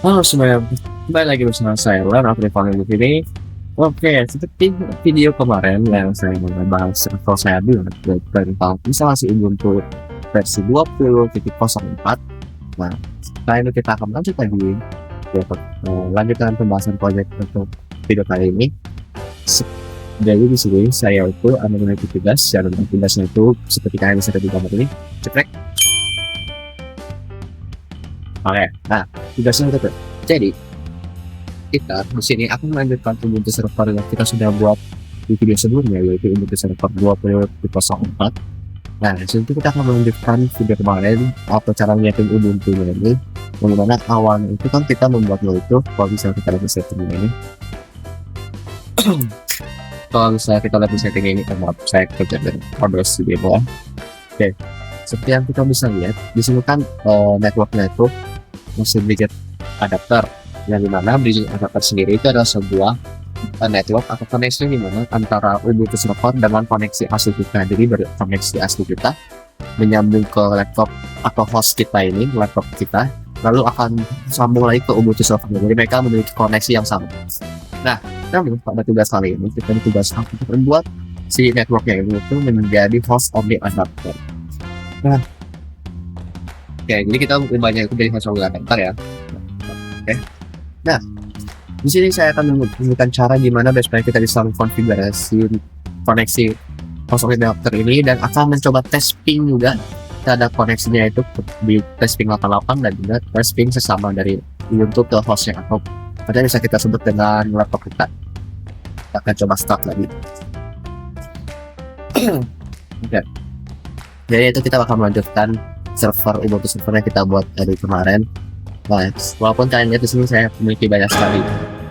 Halo semuanya, kembali lagi bersama saya Len, aku dipanggil di sini. Oke, seperti video kemarin yang saya membahas kalau saya dulu tentang instalasi Ubuntu versi 20.04. Nah, setelah itu kita akan lanjut lagi ya, lanjutkan pembahasan proyek untuk video kali ini. Jadi di sini saya itu akan memiliki tugas, dan tugasnya itu seperti kalian bisa lihat di gambar ini. Cekrek. Oke, nah tugasnya itu tuh. Jadi kita di sini akan melanjutkan Ubuntu server yang kita sudah buat di video sebelumnya, yaitu Ubuntu server 20.04. Nah, di sini kita akan melanjutkan video kemarin apa cara menyeting Ubuntu ini. Bagaimana awalnya itu kan kita membuatnya itu, kalau misalnya kita lihat setting ini, kalau misalnya kita lihat setting ini, maaf saya kerja dari progress di bawah. Oke, seperti yang kita bisa lihat di sini kan networknya itu masih bridget adapter, yang dimana bridget adapter sendiri itu adalah sebuah network atau koneksi di mana antara Ubuntu server dengan koneksi asli kita. Jadi koneksi asli kita menyambung ke laptop atau host kita ini, laptop kita, lalu akan sambung lagi ke Ubuntu server. Jadi mereka memiliki koneksi yang sama. Nah, namun pada tugas kali ini kita ditugaskan untuk membuat si networknya ini itu menjadi host only adapter. Nah, oke, jadi kita ubahnya itu dari host only adapter ya. Oke. Nah, di sini saya akan menunjukkan cara gimana supaya kita bisa mengkonfigurasi koneksi host only adapter ini, dan akan mencoba tes ping juga terhadap koneksinya itu di tes ping 88 dan juga tes ping sesama dari Ubuntu ke hostnya, atau ada bisa kita sebut dengan laptop kita. Kita akan coba start lagi. Oke. Jadi itu kita bakal melanjutkan server Ubuntu servernya kita buat dari kemarin. Nah, walaupun kalian lihat di sini saya memiliki banyak sekali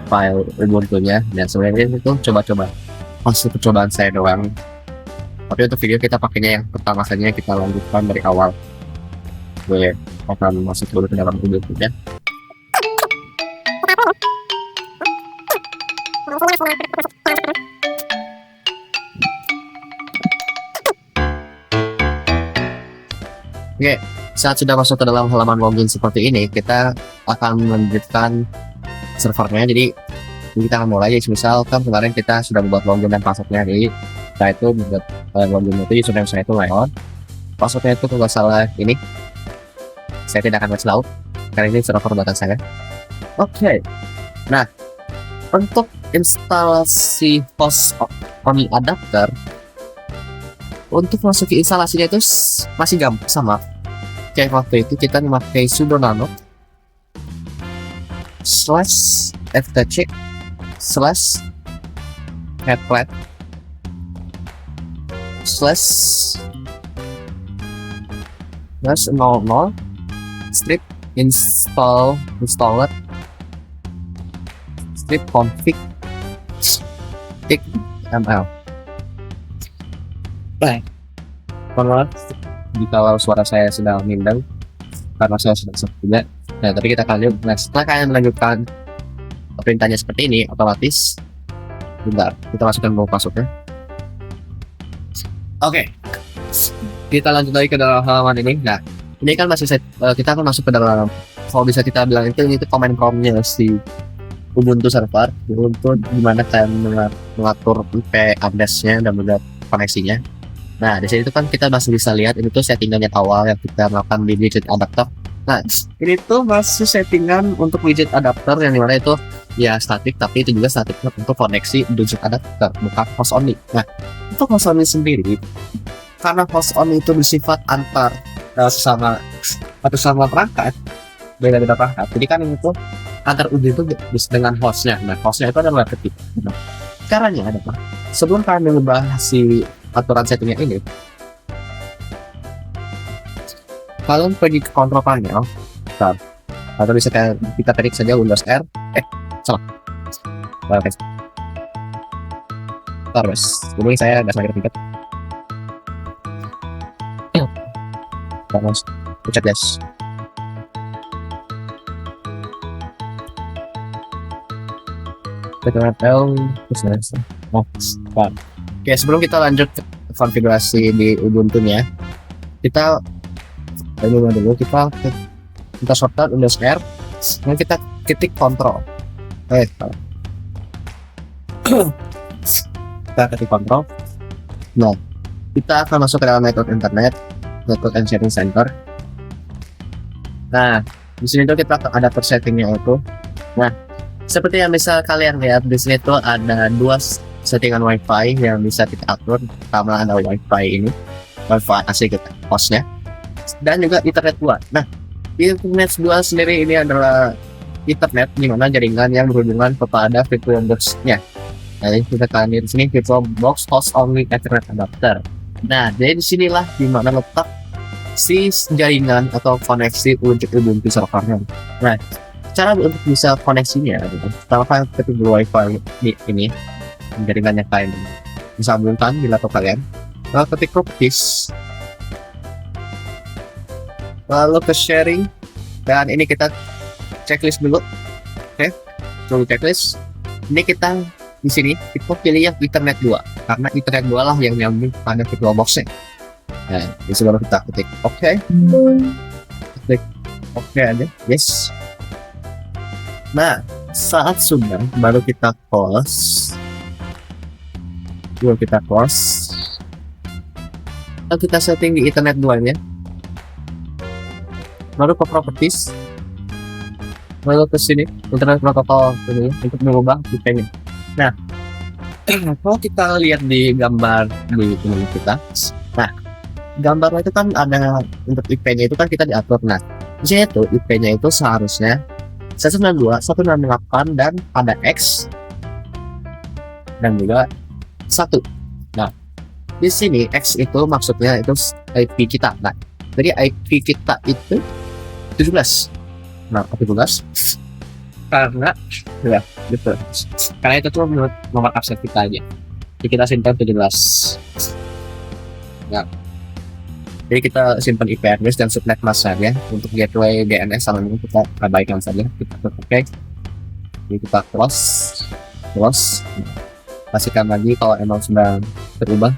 file Ubuntu-nya, dan sebenarnya itu coba-coba hasil percobaan saya doang. Tapi untuk video kita pakainya yang pertama saja, kita lanjutkan dari awal. Gue akan masuk dulu ke dalam Ubuntu-nya. Oke, saat sudah masuk ke dalam halaman login seperti ini, kita akan melanjutkan servernya. Jadi kita akan mulai, misal kan kemarin kita sudah membuat login dan passwordnya. Jadi kita itu membuat login itu username saya itu Leon, passwordnya itu kalau salah ini, saya tidak akan kasih tahu karena ini server buatan saya. Oke, nah untuk instalasi host only adapter, untuk masuk ke instalasinya itu masih gampang, sama kayak waktu itu kita memakai sudo nano slash ftc slash headplat slash 00 strip installer strip config ml. Baik, maaf jika suara saya sedang mindeng karena saya sedang sepinya. Nah, tapi kita akan lanjut. Nah, setelah kalian melanjutkan perintahnya seperti ini, otomatis bentar, kita masukkan mau passwordnya. Oke, kita lanjut lagi ke dalam halaman ini. Nah, ini kan masih kita akan masuk ke dalam, kalau bisa kita bilang itu command prompt-nya si Ubuntu server untuk gimana kalian mengatur IP address-nya dan juga koneksinya. Nah, di sini itu kan kita masih bisa lihat ini tuh settingannya awal yang kita lakukan di widget adapter. Nah, ini tuh masih settingan untuk widget adapter yang dimana itu ya statik, tapi itu juga statik untuk koneksi widget adapter, bukan host only. Nah, untuk host only sendiri, karena host only itu bersifat antar sesama perangkat, beda-beda perangkat. Jadi kan itu antar Ubuntu dengan hostnya. Nah, hostnya itu adalah ketik. Nah, caranya adalah sebelum kalian mengubah si aturan settingnya ini, kalian pergi ke control panel, atau bisa kita ketik saja Windows R, salah, oke, terus ini saya nggak sampai ketik, terus pencet yes. L, terus oke, sebelum kita lanjut ke konfigurasi di Ubuntu-nya, kita dulu kita shortcut Windows R, dan kita ketik kontrol. Kita ketik kontrol. Nah, kita akan masuk ke dalam network internet, network and sharing center. Nah, di sini tuh kita ada settingnya itu. Nah, seperti yang bisa kalian lihat di sini tuh ada dua settingan WiFi yang bisa kita atur. Pertama ada WiFi ini, WiFi asli kita hostnya, dan juga internet 2. Nah, internet 2 sendiri ini adalah internet di mana jaringan yang berhubungan kepada virtual box-nya. Nah, ini kita kan di sini virtual box host only Ethernet adapter. Nah, jadi disinilah dimana letak si jaringan atau koneksi untuk Ubuntu servernya. Nah, cara untuk bisa koneksinya, pertama kali ketik WiFi di ini jaringannya kalian bisa hubungkan di laptop kalian. Lalu ketik properties, lalu ke sharing, dan ini kita checklist dulu. Oke, dulu checklist. Ini kita di sini kita pilih yang internet 2 karena internet 2 lah yang nyambung pada virtual box-nya. Nah, di sini baru kita ketik oke. Klik oke aja, yes. Nah, saat sudah baru kita close. Lalu kita setting di internet 2 nya. Lalu ke properties. Lalu ke sini internet protokol ini untuk mengubah IP-nya. Nah, kalau kita lihat di gambar di ini kita, nah gambarnya itu kan ada untuk IP-nya itu kan kita diatur. Nah, di sini tuh IP-nya itu seharusnya 192, 168 dan ada X dan juga 1. Nah, di sini X itu maksudnya itu IP kita. Nah, jadi IP kita itu 17. Nah, 17 karena ya gitu. Karena itu tuh menurut nomor absen kita aja. Jadi kita simpan 17. Ya. Jadi kita simpan IP address dan subnet mask saja. Untuk gateway DNS sama ini kita abaikan saja. Kita oke. Jadi kita close. Pastikan lagi kalau emang sudah berubah.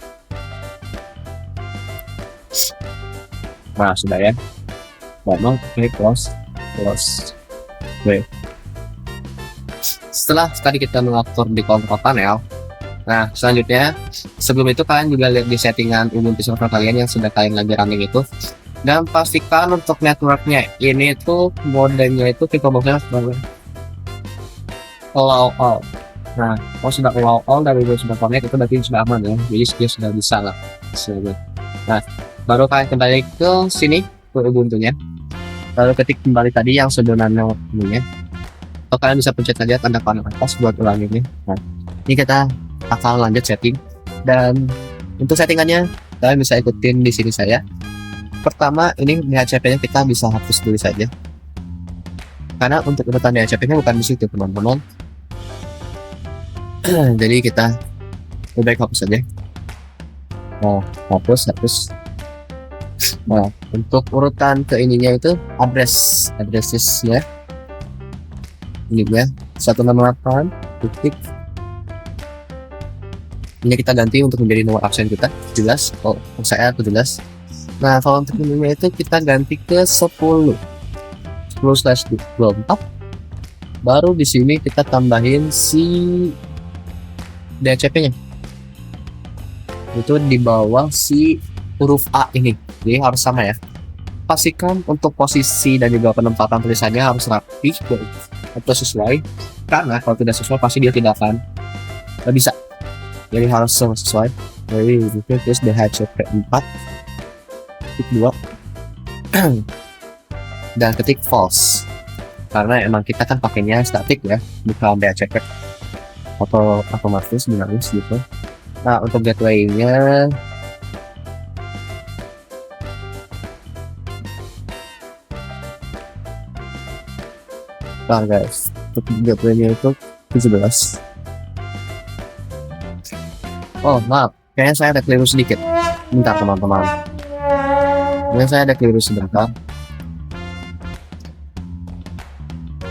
Nah, sudah ya. Ngomong, oke, close. Oke. Setelah tadi kita mengatur di kontrol panel, nah selanjutnya sebelum itu kalian juga lihat di settingan Ubuntu server kalian yang sudah kalian lagi running itu, dan pastikan untuk networknya ini tuh modemnya itu tipe boxnya sebagai allow all. Nah, kalau sudah allow all dari sudah connect itu berarti sudah aman ya, jadi dia sudah bisa lah. Nah, baru kalian kembali ke sini ke Ubuntunya, lalu ketik kembali tadi yang sebelumnya ini. Atau kalian bisa pencet saja tanda panel atas buat ulanginnya. Nah, ini kita akan lanjut setting, dan untuk settingannya kalian bisa ikutin di sini saya. Pertama, ini DHCP-nya kita bisa hapus dulu saja, karena untuk urutan DHCP-nya bukan di situ teman-teman. Jadi kita lebih baik hapus saja. Nah, hapus. Nah, untuk urutan ke ininya itu addresses-nya ini ya 168 titik. Ini kita ganti untuk menjadi nomor absen kita 17. Oh, saya 17. Nah, kalau untuk ininya itu kita ganti ke 10/24. Baru di sini kita tambahin si DHCP-nya. Itu di bawah si huruf A ini. Jadi harus sama ya. Pastikan untuk posisi dan juga penempatan tulisannya harus rapi atau sesuai, karena kalau tidak sesuai pasti dia tidak akan bisa. Jadi harus sesuai. Jadi terus DHCP 4 ketik 2 dan ketik false, karena emang kita kan pakainya statik ya, bukan DHCP atau otomatis dinamis gitu. Nah, untuk gateway-nya guys, untuk gateway-nya itu 17. Oh maaf, kayaknya saya ada keliru sedikit. Bentar teman-teman, kayaknya saya ada keliru sebentar.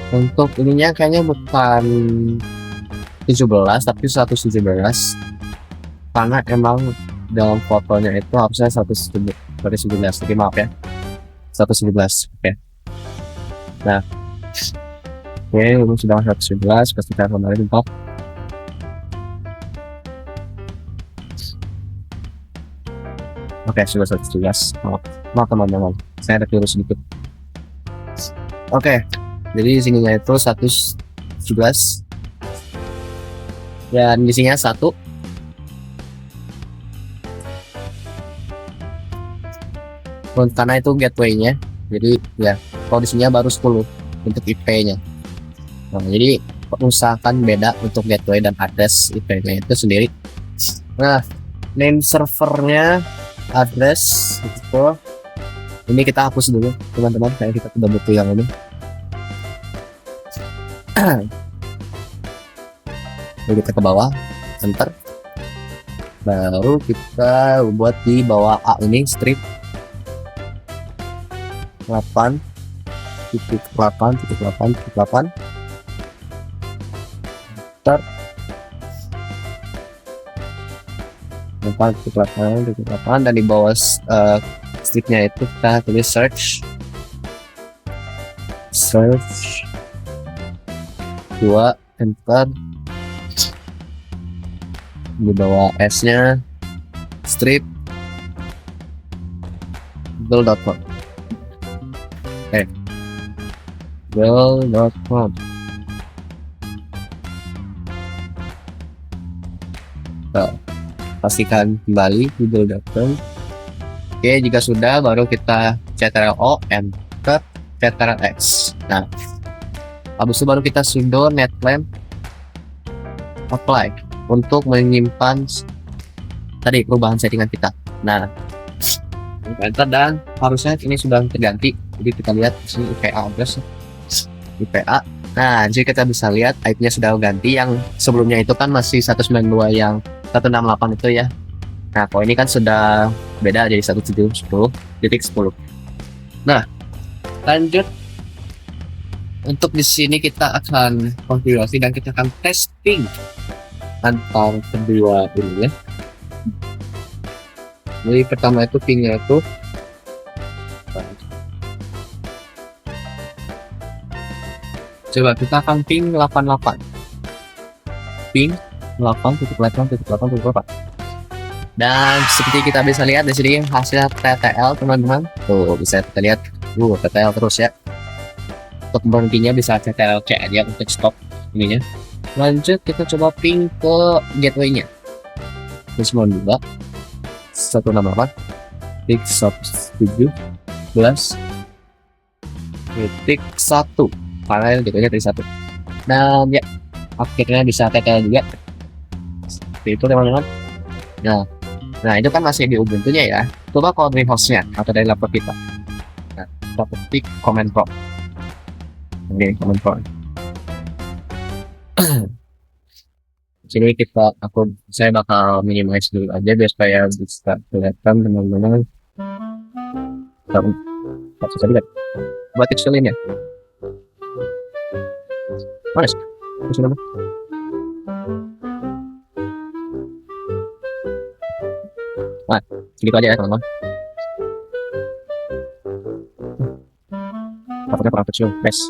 Untuk ininya kayaknya bukan 17 tapi 117, karena emang dalam fotonya itu harusnya 117. Jadi maaf ya, 117. Oke. Nah, Oke, ini sudah 111, pastikan kembali untuk. Oke, sudah 111. Maaf teman-teman, saya ada keliru sedikit. Oke, jadi sininya itu 111 dan isinya 1. Karena itu gateway-nya, jadi ya kondisinya baru 10 untuk IP-nya. Nah, jadi usahakan beda untuk gateway dan address IP-nya itu sendiri. Nah, name servernya, address itu ini kita hapus dulu teman-teman, kayak kita udah butuh yang ini. Lalu kita ke bawah, enter, baru kita buat di bawah A ini strip 8 titik 8 titik 8 titik 8 enter 8 titik 8 titik 8 dan di bawah stripnya itu kita tulis search 2 enter, di bawah S nya strip google.com. Google.com. Pastikan kembali google.com. Oke, jika sudah baru kita ctrl-o, enter, ctrl-x. Nah, habis itu baru kita sudo netlamp apply untuk menyimpan tadi perubahan settingan kita. Nah, enter dan harusnya ini sudah terganti. Jadi kita lihat di sini IPA address, IPA. Nah, jadi kita bisa lihat IP-nya sudah ganti. Yang sebelumnya itu kan masih 192 yang 168 itu ya. Nah, kalau ini kan sudah beda jadi 1710.10. Nah, lanjut. Untuk di sini kita akan konfigurasi dan kita akan testing antar kedua ini ya. Jadi pertama itu pingnya itu coba kita akan ping 88, ping 8.8.8.8, dan seperti kita bisa lihat di sini hasil TTL teman-teman. Tuh bisa kita lihat, TTL terus ya. Untuk berhentinya bisa CTRL-C aja untuk stop ininya. Lanjut kita coba ping ke gateway-nya. 92 168 titik 17 titik 1 paralel gateway-nya dari 1. Dan ya akhirnya bisa TTL juga. Seperti itu teman-teman. Nah itu kan masih di Ubuntu-nya ya. Coba kalau dari host-nya atau dari laptop kita. Nah, kita ketik command prompt. Oke, command prompt. Sini saya bakal minimize dulu aja biar supaya bisa kelihatan teman-teman. Tak bisa lihat. Buat pixelin ya. Mana sih? Mana? Nah, segitu aja ya teman-teman. Fotonya kurang kecil, best.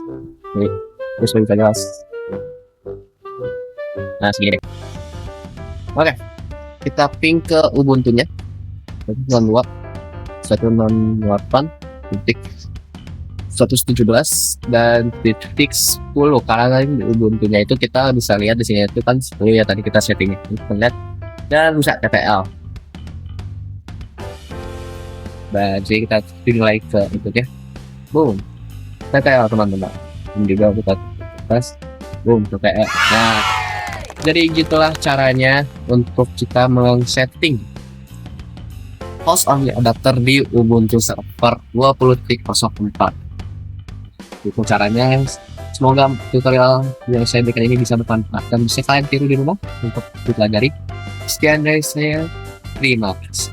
Jadi, terus lebih jelas. Nah, segini deh. Oke, kita ping ke Ubuntu-nya. 192.168 titik 117 dan titik 10. Karena di Ubuntu-nya itu kita bisa lihat di sini itu kan 10 ya, tadi kita setting kita lihat, dan bisa TTL. Nah, jadi kita ping lagi ke itu ya. Boom. TTL teman-teman. Ini juga kita tes. Boom, TTL. Nah, jadi gitulah caranya untuk kita men-setting host only adapter di Ubuntu server 20.04. Itu caranya. Semoga tutorial yang saya berikan ini bisa bermanfaat dan bisa kalian tiru di rumah untuk dipelajari. Sekian dari saya, terima kasih.